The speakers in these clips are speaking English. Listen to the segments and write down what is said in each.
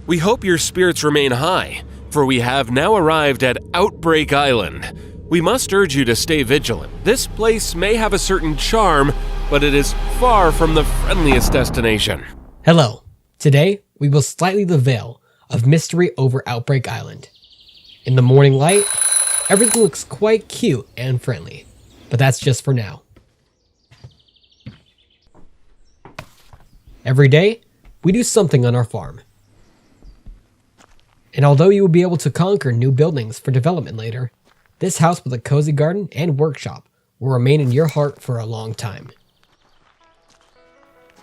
We hope your spirits remain high, for we have now arrived at Outbreak Island. We must urge you to stay vigilant. This place may have a certain charm, but it is far from the friendliest destination. Hello. Today, we will slightly the veil of mystery over Outbreak Island. In the morning light, everything looks quite cute and friendly, but that's just for now. Every day, we do something on our farm. And although you will be able to conquer new buildings for development later, this house with a cozy garden and workshop will remain in your heart for a long time.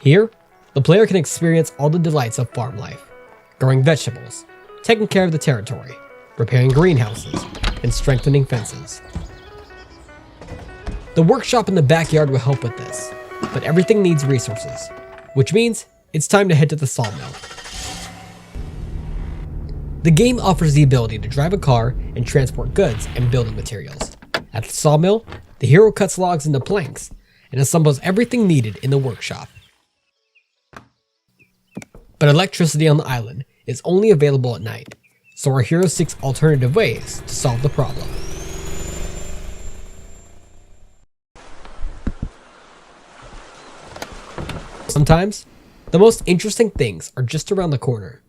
Here, the player can experience all the delights of farm life, growing vegetables, taking care of the territory, repairing greenhouses, and strengthening fences. The workshop in the backyard will help with this, but everything needs resources, which means it's time to head to the sawmill. The game offers the ability to drive a car and transport goods and building materials. At the sawmill, the hero cuts logs into planks and assembles everything needed in the workshop. But electricity on the island is only available at night, so our hero seeks alternative ways to solve the problem. Sometimes, the most interesting things are just around the corner.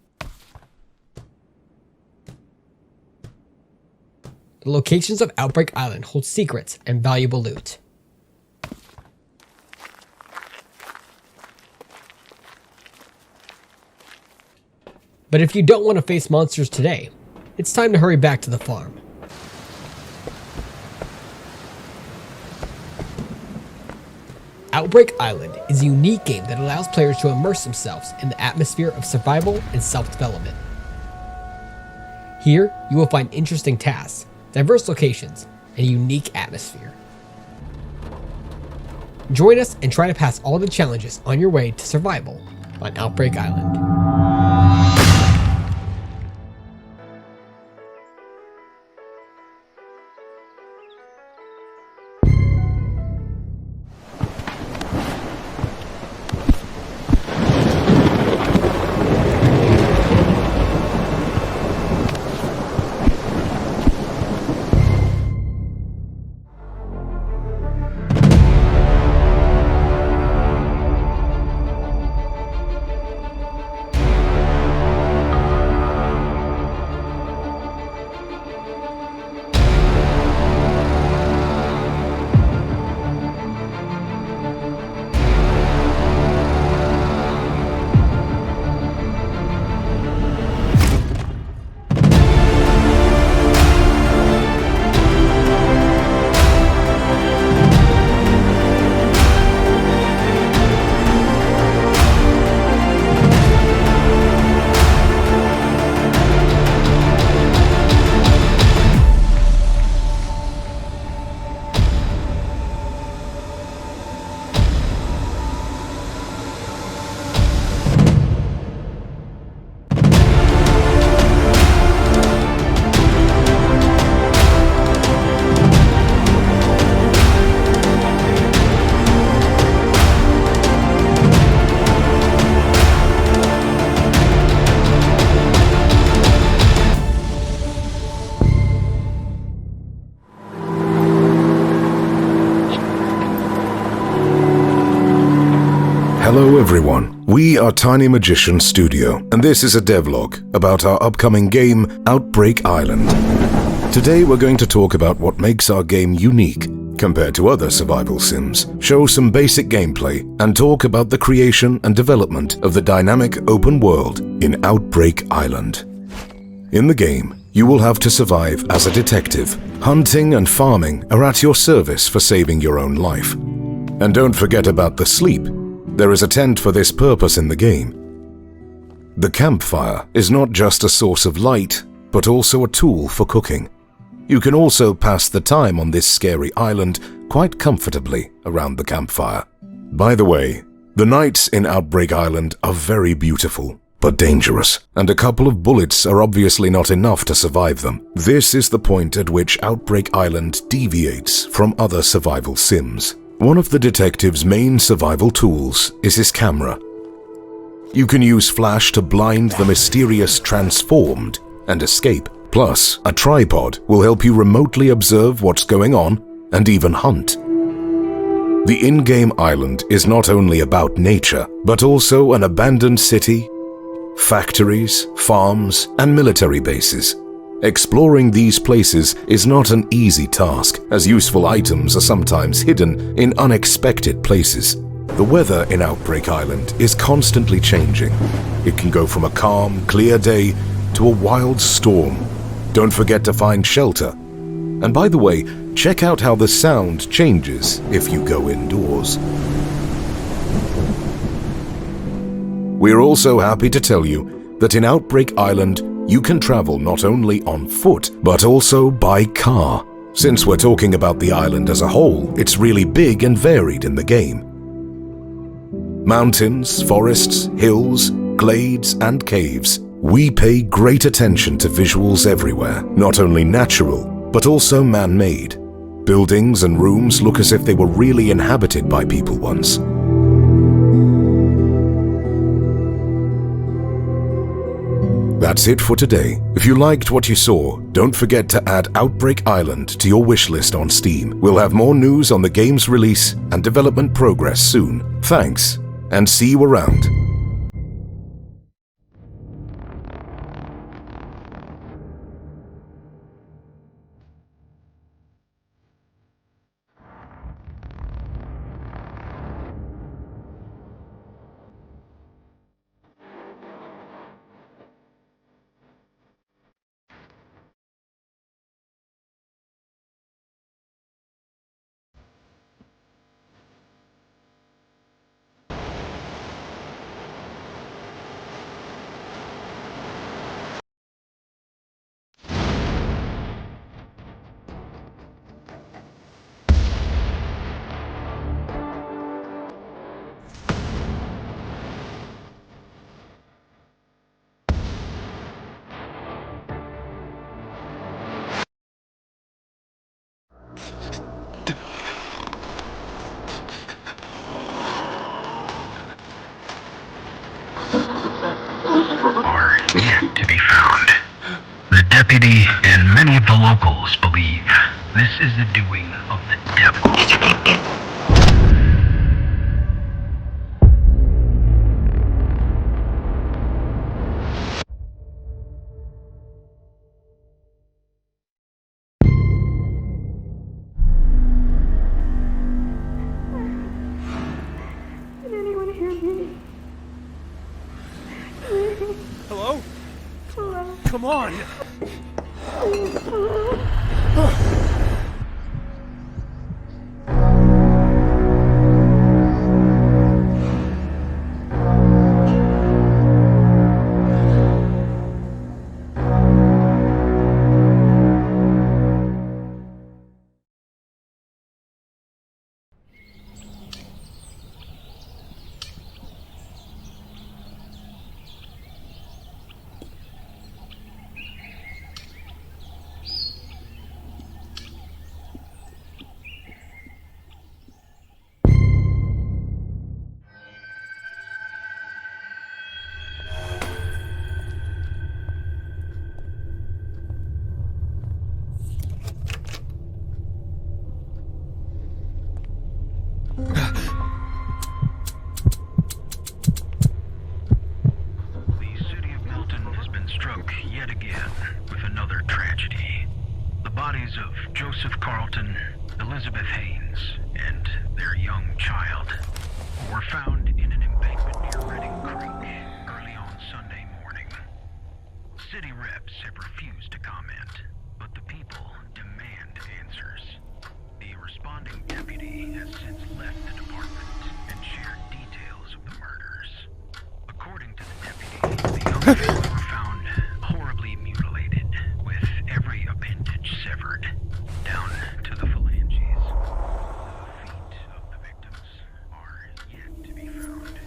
The locations of Outbreak Island hold secrets and valuable loot. But if you don't want to face monsters today, it's time to hurry back to the farm. Outbreak Island is a unique game that allows players to immerse themselves in the atmosphere of survival and self-development. Here, you will find interesting tasks, diverse locations, and a unique atmosphere. Join us and try to pass all the challenges on your way to survival on Outbreak Island. Hello everyone, we are Tiny Magician Studio, and this is a devlog about our upcoming game, Outbreak Island. Today we're going to talk about what makes our game unique compared to other survival sims, show some basic gameplay, and talk about the creation and development of the dynamic open world in Outbreak Island. In the game, you will have to survive as a detective. Hunting and farming are at your service for saving your own life. And don't forget about the sleep. There is a tent for this purpose in the game. The campfire is not just a source of light, but also a tool for cooking. You can also pass the time on this scary island quite comfortably around the campfire. By the way, the nights in Outbreak Island are very beautiful, but dangerous, and a couple of bullets are obviously not enough to survive them. This is the point at which Outbreak Island deviates from other survival sims. One of the detective's main survival tools is his camera. You can use flash to blind the mysterious transformed and escape. Plus, a tripod will help you remotely observe what's going on and even hunt. The in-game island is not only about nature, but also an abandoned city, factories, farms, and military bases. Exploring these places is not an easy task, as useful items are sometimes hidden in unexpected places. The weather in Outbreak Island is constantly changing. It can go from a calm, clear day to a wild storm. Don't forget to find shelter. And by the way, check out how the sound changes if you go indoors. We're also happy to tell you that in Outbreak Island, you can travel not only on foot, but also by car. Since we're talking about the island as a whole, it's really big and varied in the game. Mountains, forests, hills, glades, and caves. We pay great attention to visuals everywhere, not only natural, but also man-made. Buildings and rooms look as if they were really inhabited by people once. That's it for today. If you liked what you saw, don't forget to add Outbreak Island to your wishlist on Steam. We'll have more news on the game's release and development progress soon. Thanks, and see you around. Are yet to be found. The deputy and many of the locals believe this is the doing of the devil. Can anyone hear me? Hello? Hello? Come on! Were found horribly mutilated, with every appendage severed, down to the phalanges. The feet of the victims are yet to be found.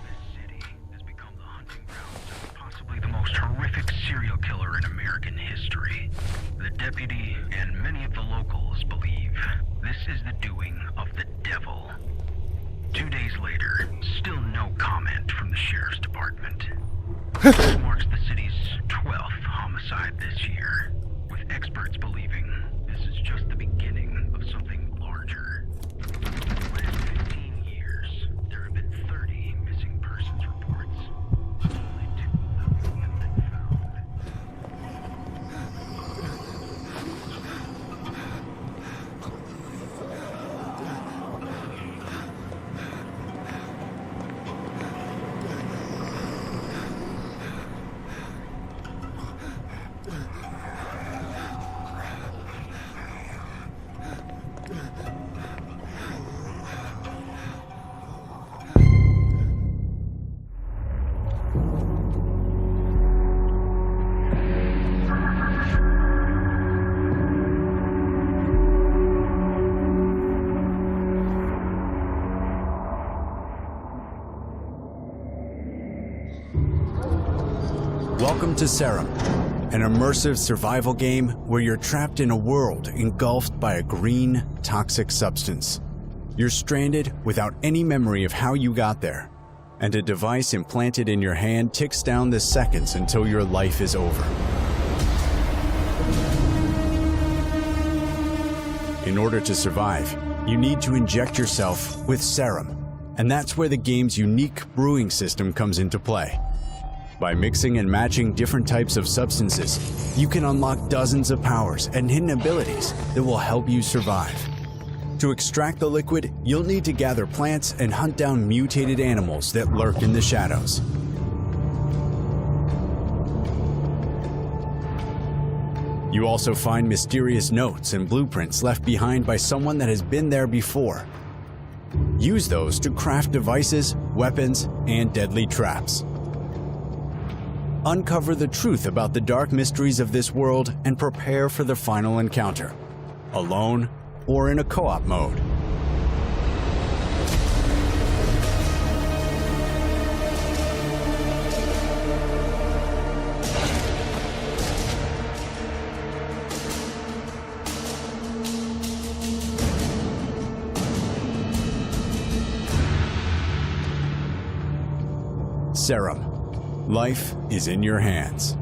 This city has become the hunting grounds of possibly the most horrific serial killer in American history. The deputy and many of the locals believe this is the doing of the devil. 2 days later, still no comment from the sheriff's department. This marks the city's 12th homicide this year, with experts believing this is just the beginning of something larger. In the last 15 years, there have been 30 missing persons reports. Only 2 of them have been found. Welcome to Serum, an immersive survival game where you're trapped in a world engulfed by a green, toxic substance. You're stranded without any memory of how you got there, and a device implanted in your hand ticks down the seconds until your life is over. In order to survive, you need to inject yourself with serum, and that's where the game's unique brewing system comes into play. By mixing and matching different types of substances, you can unlock dozens of powers and hidden abilities that will help you survive. To extract the liquid, you'll need to gather plants and hunt down mutated animals that lurk in the shadows. You also find mysterious notes and blueprints left behind by someone that has been there before. Use those to craft devices, weapons, and deadly traps. Uncover the truth about the dark mysteries of this world and prepare for the final encounter, alone or in a co-op mode. Serum. Life is in your hands.